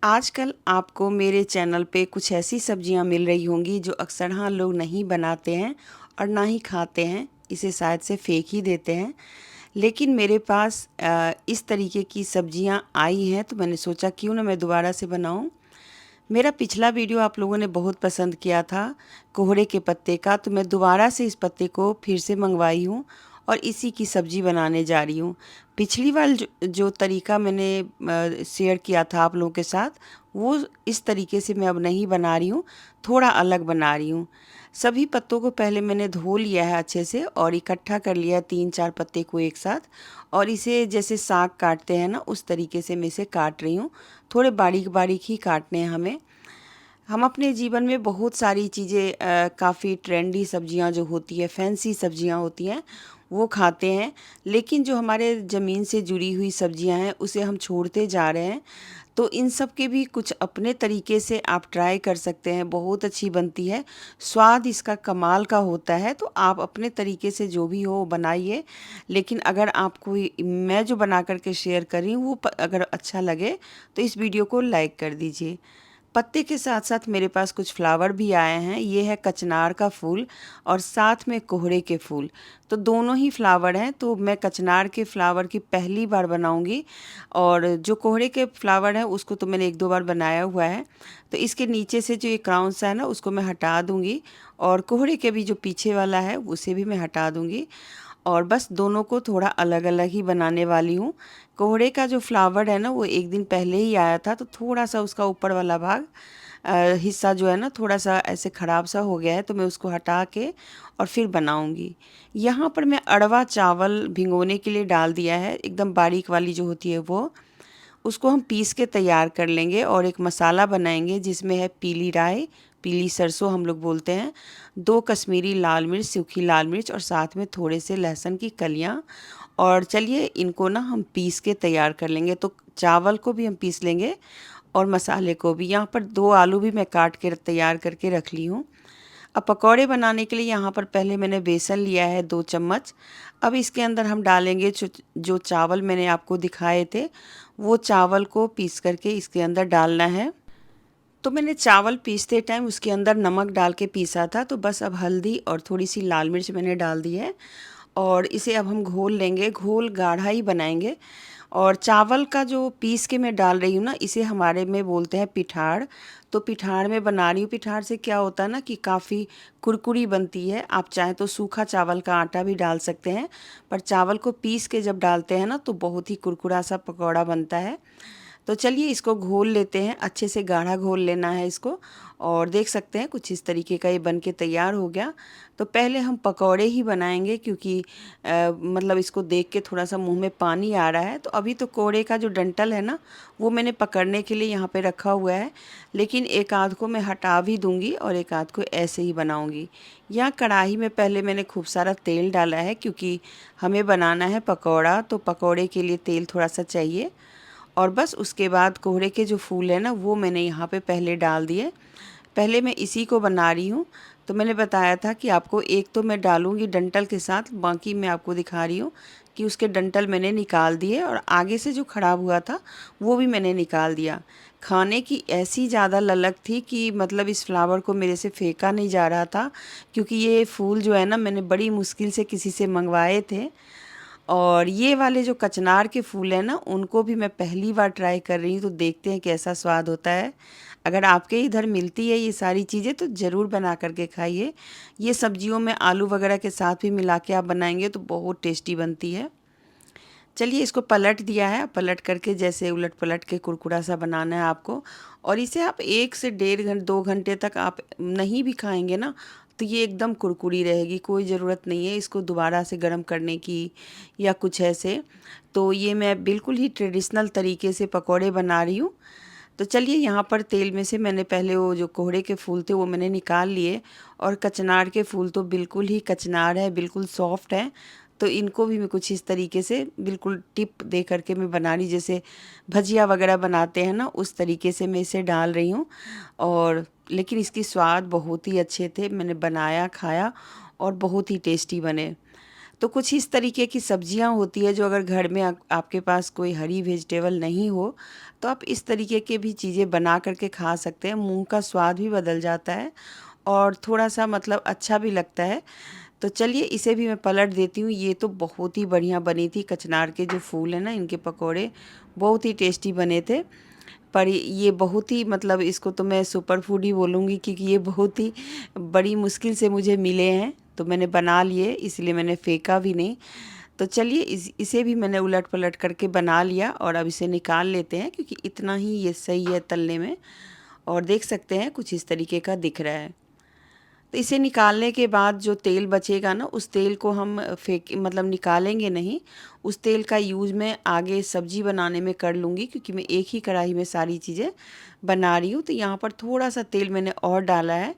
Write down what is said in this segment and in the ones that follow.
आजकल आपको मेरे चैनल पे कुछ ऐसी सब्जियां मिल रही होंगी जो अक्सर हाँ लोग नहीं बनाते हैं और ना ही खाते हैं, इसे शायद से फेंक ही देते हैं। लेकिन मेरे पास इस तरीके की सब्जियां आई हैं तो मैंने सोचा क्यों ना मैं दोबारा से बनाऊं। मेरा पिछला वीडियो आप लोगों ने बहुत पसंद किया था कोहड़े के पत्ते का, तो मैं दोबारा से इस पत्ते को फिर से मंगवाई हूँ और इसी की सब्ज़ी बनाने जा रही हूँ। पिछली बार जो तरीका मैंने शेयर किया था आप लोगों के साथ, वो इस तरीके से मैं अब नहीं बना रही हूँ, थोड़ा अलग बना रही हूँ। सभी पत्तों को पहले मैंने धो लिया है अच्छे से और इकट्ठा कर लिया है 3-4 पत्ते को एक साथ, और इसे जैसे साग काटते हैं ना उस तरीके से मैं इसे काट रही हूँ। थोड़े बारीक बारीक ही काटने हैं हमें। हम अपने जीवन में बहुत सारी चीज़ें काफ़ी ट्रेंडी सब्जियां जो होती है, फैंसी सब्जियां होती हैं, वो खाते हैं। लेकिन जो हमारे ज़मीन से जुड़ी हुई सब्जियां हैं उसे हम छोड़ते जा रहे हैं। तो इन सब के भी कुछ अपने तरीके से आप ट्राई कर सकते हैं, बहुत अच्छी बनती है, स्वाद इसका कमाल का होता है। तो आप अपने तरीके से जो भी हो बनाइए। लेकिन अगर आपको मैं जो बना करके शेयर कर रही हूँ वो अगर अच्छा लगे तो इस वीडियो को लाइक कर दीजिए। पत्ते के साथ साथ मेरे पास कुछ फ्लावर भी आए हैं। ये है कचनार का फूल और साथ में कोहड़े के फूल, तो दोनों ही फ्लावर हैं। तो मैं कचनार के फ्लावर की पहली बार बनाऊंगी, और जो कोहड़े के फ्लावर हैं उसको तो मैंने 1-2 बार बनाया हुआ है। तो इसके नीचे से जो ये क्राउन सा है ना उसको मैं हटा दूंगी, और कोहड़े के भी जो पीछे वाला है उसे भी मैं हटा दूंगी। और बस दोनों को थोड़ा अलग अलग ही बनाने वाली हूँ। कोहड़े का जो फ्लावर है ना वो एक दिन पहले ही आया था, तो थोड़ा सा उसका ऊपर वाला भाग हिस्सा जो है ना थोड़ा सा ऐसे ख़राब सा हो गया है, तो मैं उसको हटा के और फिर बनाऊंगी। यहाँ पर मैं अरवा चावल भिगोने के लिए डाल दिया है, एकदम बारीक वाली जो होती है वो। उसको हम पीस के तैयार कर लेंगे और एक मसाला बनाएंगे जिसमें है पीली राई, पीली सरसों हम लोग बोलते हैं, 2 कश्मीरी लाल मिर्च, सूखी लाल मिर्च, और साथ में थोड़े से लहसुन की कलियां। और चलिए इनको ना हम पीस के तैयार कर लेंगे। तो चावल को भी हम पीस लेंगे और मसाले को भी। यहाँ पर 2 आलू भी मैं काट के तैयार करके रख ली हूँ। अब पकौड़े बनाने के लिए यहाँ पर पहले मैंने बेसन लिया है 2 चम्मच। अब इसके अंदर हम डालेंगे जो चावल मैंने आपको दिखाए थे, वो चावल को पीस करके इसके अंदर डालना है। तो मैंने चावल पीसते टाइम उसके अंदर नमक डाल के पीसा था, तो बस अब हल्दी और थोड़ी सी लाल मिर्च मैंने डाल दी है और इसे अब हम घोल लेंगे। घोल गाढ़ा ही बनाएंगे। और चावल का जो पीस के मैं डाल रही हूँ ना, इसे हमारे में बोलते हैं पिठाड़। तो पिठाड़ में बना रही हूँ। पिठाड़ से क्या होता है ना कि काफ़ी कुरकुरी बनती है। आप चाहें तो सूखा चावल का आटा भी डाल सकते हैं, पर चावल को पीस के जब डालते हैं ना तो बहुत ही कुरकुरा सा पकौड़ा बनता है। तो चलिए इसको घोल लेते हैं, अच्छे से गाढ़ा घोल लेना है इसको। और देख सकते हैं कुछ इस तरीके का ये बन के तैयार हो गया। तो पहले हम पकौड़े ही बनाएंगे, क्योंकि मतलब इसको देख के थोड़ा सा मुंह में पानी आ रहा है। तो अभी तो कोहड़े का जो डंठल है ना वो मैंने पकड़ने के लिए यहाँ पे रखा हुआ है, लेकिन एक आध को मैं हटा भी दूंगी और एक आध को ऐसे ही बनाऊंगी। यहाँ कढ़ाई में पहले मैंने खूब सारा तेल डाला है, क्योंकि हमें बनाना है पकौड़ा, तो पकौड़े के लिए तेल थोड़ा सा चाहिए। और बस उसके बाद कोहड़े के जो फूल है ना वो मैंने यहाँ पे पहले डाल दिए। पहले मैं इसी को बना रही हूँ। तो मैंने बताया था कि आपको एक तो मैं डालूँगी डंठल के साथ, बाकी मैं आपको दिखा रही हूँ कि उसके डंठल मैंने निकाल दिए और आगे से जो ख़राब हुआ था वो भी मैंने निकाल दिया। खाने की ऐसी ज़्यादा ललक थी कि मतलब इस फ्लावर को मेरे से फेंका नहीं जा रहा था, क्योंकि ये फूल जो है ना मैंने बड़ी मुश्किल से किसी से मंगवाए थे। और ये वाले जो कचनार के फूल हैं ना उनको भी मैं पहली बार ट्राई कर रही हूँ, तो देखते हैं कैसा स्वाद होता है। अगर आपके इधर मिलती है ये सारी चीज़ें तो ज़रूर बना करके खाइए। ये सब्जियों में आलू वगैरह के साथ भी मिला के आप बनाएंगे तो बहुत टेस्टी बनती है। चलिए इसको पलट दिया है। पलट करके जैसे उलट पलट के कुरकुरा सा बनाना है आपको। और इसे आप 1 से 1.5 घंटे 2 घंटे तक आप नहीं भी खाएंगे ना तो ये एकदम कुरकुरी रहेगी। कोई ज़रूरत नहीं है इसको दोबारा से गर्म करने की या कुछ ऐसे। तो ये मैं बिल्कुल ही ट्रेडिशनल तरीके से पकौड़े बना रही हूँ। तो चलिए यहाँ पर तेल में से मैंने पहले वो जो कोहड़े के फूल थे वो मैंने निकाल लिए, और कचनार के फूल तो बिल्कुल ही कचनार है, बिल्कुल सॉफ्ट है। तो इनको भी मैं कुछ इस तरीके से बिल्कुल टिप दे करके मैं बना रही, जैसे भजिया वगैरह बनाते हैं ना उस तरीके से मैं इसे डाल रही हूँ। और लेकिन इसकी स्वाद बहुत ही अच्छे थे, मैंने बनाया खाया और बहुत ही टेस्टी बने। तो कुछ इस तरीके की सब्जियां होती है जो अगर घर में आपके पास कोई हरी वेजिटेबल नहीं हो तो आप इस तरीके के भी चीज़ें बना करके खा सकते हैं। मुंह का स्वाद भी बदल जाता है और थोड़ा सा मतलब अच्छा भी लगता है। तो चलिए इसे भी मैं पलट देती हूँ। ये तो बहुत ही बढ़िया बनी थी। कचनार के जो फूल हैं ना, इनके पकोड़े बहुत ही टेस्टी बने थे। पर ये बहुत ही मतलब इसको तो मैं सुपर फूड ही बोलूँगी, क्योंकि ये बहुत ही बड़ी मुश्किल से मुझे मिले हैं, तो मैंने बना लिए, इसलिए मैंने फेंका भी नहीं। तो चलिए इसे भी मैंने उलट पलट करके बना लिया और अब इसे निकाल लेते हैं, क्योंकि इतना ही ये सही है तलने में। और देख सकते हैं कुछ इस तरीके का दिख रहा है। तो इसे निकालने के बाद जो तेल बचेगा ना, उस तेल को हम फेंक मतलब निकालेंगे नहीं। उस तेल का यूज़ मैं आगे सब्जी बनाने में कर लूँगी, क्योंकि मैं एक ही कढ़ाई में सारी चीज़ें बना रही हूँ। तो यहाँ पर थोड़ा सा तेल मैंने और डाला है,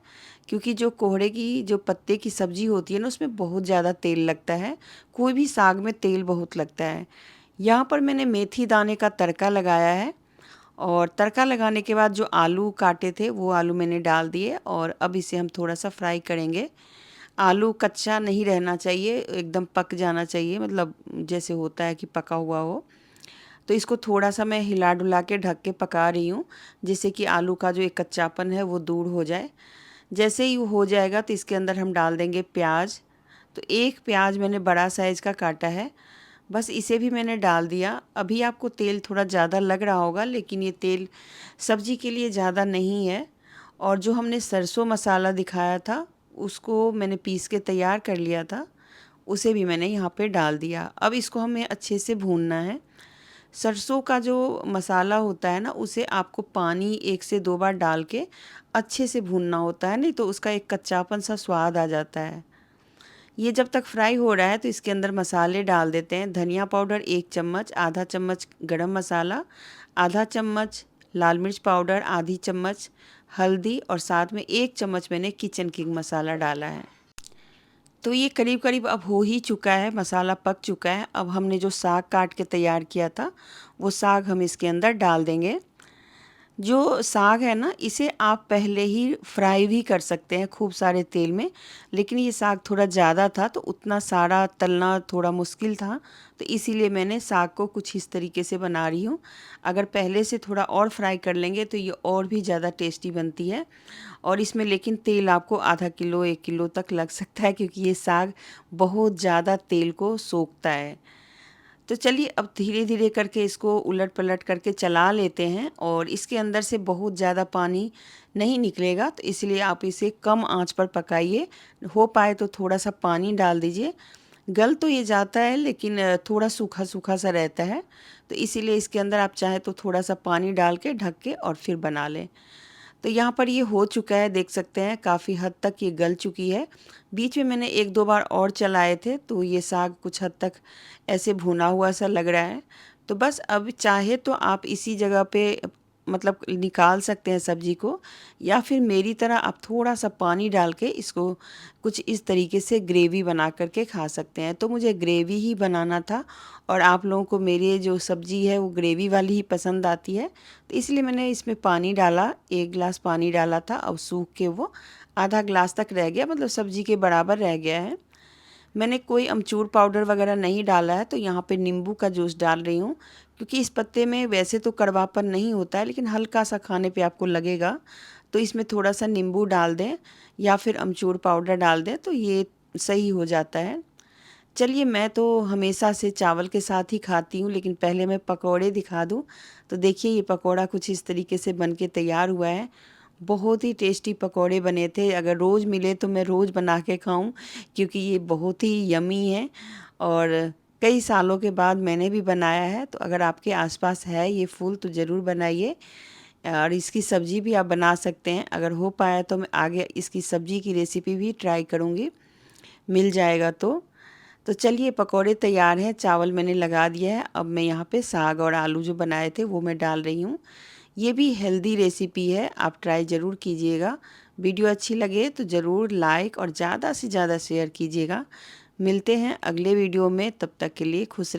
क्योंकि जो कोहड़े की जो पत्ते की सब्ज़ी होती है ना, उसमें बहुत ज़्यादा तेल लगता है। कोई भी साग में तेल बहुत लगता है। यहाँ पर मैंने मेथी दाने का तड़का लगाया है और तड़का लगाने के बाद जो आलू काटे थे वो आलू मैंने डाल दिए और अब इसे हम थोड़ा सा फ्राई करेंगे। आलू कच्चा नहीं रहना चाहिए, एकदम पक जाना चाहिए, मतलब जैसे होता है कि पका हुआ हो। तो इसको थोड़ा सा मैं हिला डुला के ढक के पका रही हूँ, जिससे कि आलू का जो एक कच्चापन है वो दूर हो जाए। जैसे ही वो हो जाएगा तो इसके अंदर हम डाल देंगे प्याज। तो एक प्याज मैंने बड़ा साइज़ का काटा है, बस इसे भी मैंने डाल दिया। अभी आपको तेल थोड़ा ज़्यादा लग रहा होगा, लेकिन ये तेल सब्ज़ी के लिए ज़्यादा नहीं है। और जो हमने सरसों मसाला दिखाया था, उसको मैंने पीस के तैयार कर लिया था, उसे भी मैंने यहाँ पे डाल दिया। अब इसको हमें अच्छे से भूनना है। सरसों का जो मसाला होता है ना, उसे आपको पानी 1 से 2 बार डाल के अच्छे से भूनना होता है, नहीं तो उसका एक कच्चापन सा स्वाद आ जाता है। ये जब तक फ्राई हो रहा है तो इसके अंदर मसाले डाल देते हैं। धनिया पाउडर 1 चम्मच, आधा चम्मच गरम मसाला, आधा चम्मच लाल मिर्च पाउडर, आधी चम्मच हल्दी और साथ में 1 चम्मच मैंने किचन किंग मसाला डाला है। तो ये करीब करीब अब हो ही चुका है, मसाला पक चुका है। अब हमने जो साग काट के तैयार किया था, वो साग हम इसके अंदर डाल देंगे। जो साग है ना, इसे आप पहले ही फ्राई भी कर सकते हैं खूब सारे तेल में, लेकिन ये साग थोड़ा ज़्यादा था तो उतना सारा तलना थोड़ा मुश्किल था, तो इसीलिए मैंने साग को कुछ इस तरीके से बना रही हूँ। अगर पहले से थोड़ा और फ्राई कर लेंगे तो ये और भी ज़्यादा टेस्टी बनती है। और इसमें लेकिन तेल आपको आधा किलो 1 किलो तक लग सकता है, क्योंकि ये साग बहुत ज़्यादा तेल को सोखता है। तो चलिए अब धीरे धीरे करके इसको उलट पलट करके चला लेते हैं और इसके अंदर से बहुत ज़्यादा पानी नहीं निकलेगा, तो इसलिए आप इसे कम आंच पर पकाइए। हो पाए तो थोड़ा सा पानी डाल दीजिए। गल तो ये जाता है, लेकिन थोड़ा सूखा सूखा सा रहता है, तो इसीलिए इसके अंदर आप चाहे तो थोड़ा सा पानी डाल के ढक के और फिर बना लें। तो यहाँ पर ये हो चुका है, देख सकते हैं काफ़ी हद तक ये गल चुकी है। बीच में मैंने 1-2 बार और चलाए थे, तो ये साग कुछ हद तक ऐसे भुना हुआ सा लग रहा है। तो बस अब चाहे तो आप इसी जगह पे मतलब निकाल सकते हैं सब्ज़ी को, या फिर मेरी तरह आप थोड़ा सा पानी डाल के इसको कुछ इस तरीके से ग्रेवी बना करके खा सकते हैं। तो मुझे ग्रेवी ही बनाना था और आप लोगों को मेरी जो सब्ज़ी है वो ग्रेवी वाली ही पसंद आती है, तो इसलिए मैंने इसमें पानी डाला, 1 गिलास पानी डाला था। अब सूख के वो आधा गिलास तक रह गया, मतलब सब्ज़ी के बराबर रह गया है। मैंने कोई अमचूर पाउडर वगैरह नहीं डाला है, तो यहाँ पे नींबू का जूस डाल रही हूँ, क्योंकि इस पत्ते में वैसे तो कड़वापन नहीं होता है, लेकिन हल्का सा खाने पे आपको लगेगा, तो इसमें थोड़ा सा नींबू डाल दें या फिर अमचूर पाउडर डाल दें तो ये सही हो जाता है। चलिए मैं तो हमेशा से चावल के साथ ही खाती हूँ, लेकिन पहले मैं पकोड़े दिखा दूँ। तो देखिए ये पकोड़ा कुछ इस तरीके से बन के तैयार हुआ है। बहुत ही टेस्टी पकोड़े बने थे। अगर रोज़ मिले तो मैं रोज़ बना के खाऊं, क्योंकि ये बहुत ही यमी है और कई सालों के बाद मैंने भी बनाया है। तो अगर आपके आसपास है ये फूल तो ज़रूर बनाइए और इसकी सब्ज़ी भी आप बना सकते हैं। अगर हो पाया तो मैं आगे इसकी सब्ज़ी की रेसिपी भी ट्राई करूँगी, मिल जाएगा तो। तो चलिए पकोड़े तैयार हैं, चावल मैंने लगा दिया है। अब मैं यहाँ पे साग और आलू जो बनाए थे वो मैं डाल रही हूँ। ये भी हेल्दी रेसिपी है, आप ट्राई ज़रूर कीजिएगा। वीडियो अच्छी लगे तो ज़रूर लाइक और ज़्यादा से ज़्यादा शेयर कीजिएगा। मिलते हैं अगले वीडियो में, तब तक के लिए खुश रहें।